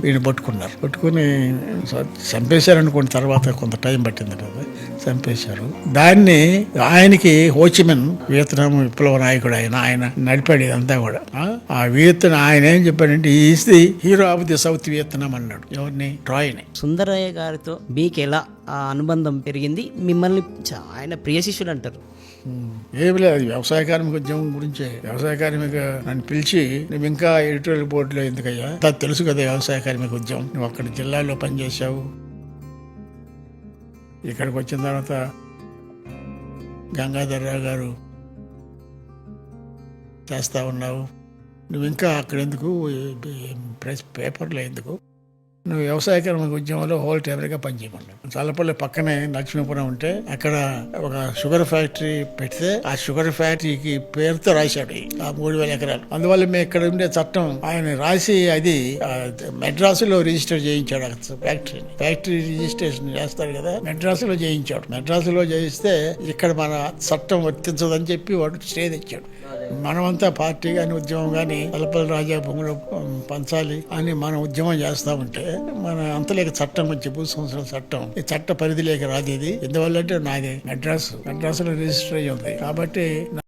ఈయన పట్టుకుని చంపేశారు అనుకోండి. తర్వాత కొంత టైం పట్టింది కదా, చంపేశారు. దాన్ని ఆయనకి హోచిమిన్ వియత్నాం విప్లవ నాయకుడు ఆయన నడిపాడు ఇదంతా కూడా. ఆ వియత్నాం ఆయన ఏం చెప్పాడంటే is the hero of the south Vietnam అన్నాడు. ఎవరిని? ట్రాయ్ని. సుందరయ్య గారితో మీకు ఎలా ఆ అనుబంధం పెరిగింది? మిమ్మల్ని ఆయన ప్రియ శిష్యుడు అంటారు. ఏమి లేదు, వ్యవసాయ కార్మిక ఉద్యమం గురించే. వ్యవసాయ కార్మిక నన్ను పిలిచి, నువ్వు ఇంకా ఎడిటోరియల్ బోర్డులో ఎందుకయ్యా, తెలుసు కదా వ్యవసాయ కార్మిక ఉద్యమం, నువ్వు అక్కడ జిల్లాలో పనిచేసావు, ఇక్కడికి వచ్చిన తర్వాత గంగాధర్రావు గారు చేస్తా ఉన్నావు, నువ్వు ఇంకా అక్కడ ఎందుకు, ప్రెస్ పేపర్లో ఎందుకు, నువ్వు వ్యవసాయ కార్మిక ఉద్యమంలో హోల్ టైమర్గా పనిచేయమన్నావు. చల్లపల్లి పక్కనే లక్ష్మీపురం ఉంటే అక్కడ ఒక షుగర్ ఫ్యాక్టరీ పెడితే ఆ షుగర్ ఫ్యాక్టరీకి పేరుతో రాశాడు ఆ 3,000 ఎకరాలు. అందువల్ల మేము ఇక్కడ ఉండే చట్టం ఆయన రాసి అది మెడ్రాసులో రిజిస్టర్ చేయించాడు. ఫ్యాక్టరీ రిజిస్ట్రేషన్ చేస్తారు కదా, మెడ్రాసులో చేయించాడు. మెడ్రాసులో చేయిస్తే ఇక్కడ మన చట్టం వర్తించదని చెప్పి వాడు స్టే తెచ్చాడు. మనమంతా పార్టీ కానీ ఉద్యమం కానీ చల్లపల్లి రాజా భూములు పంచాలి అని మనం ఉద్యమం చేస్తా ఉంటే మన అంతలేక చట్టం వచ్చి భూ సంవత్సరాల చట్టం ఈ చట్ట పరిధిలోకి రాదు. ఇది ఎందువల్ల అంటే నాది మెడ్రాసులో రిజిస్టర్ అయ్యి ఉంది కాబట్టి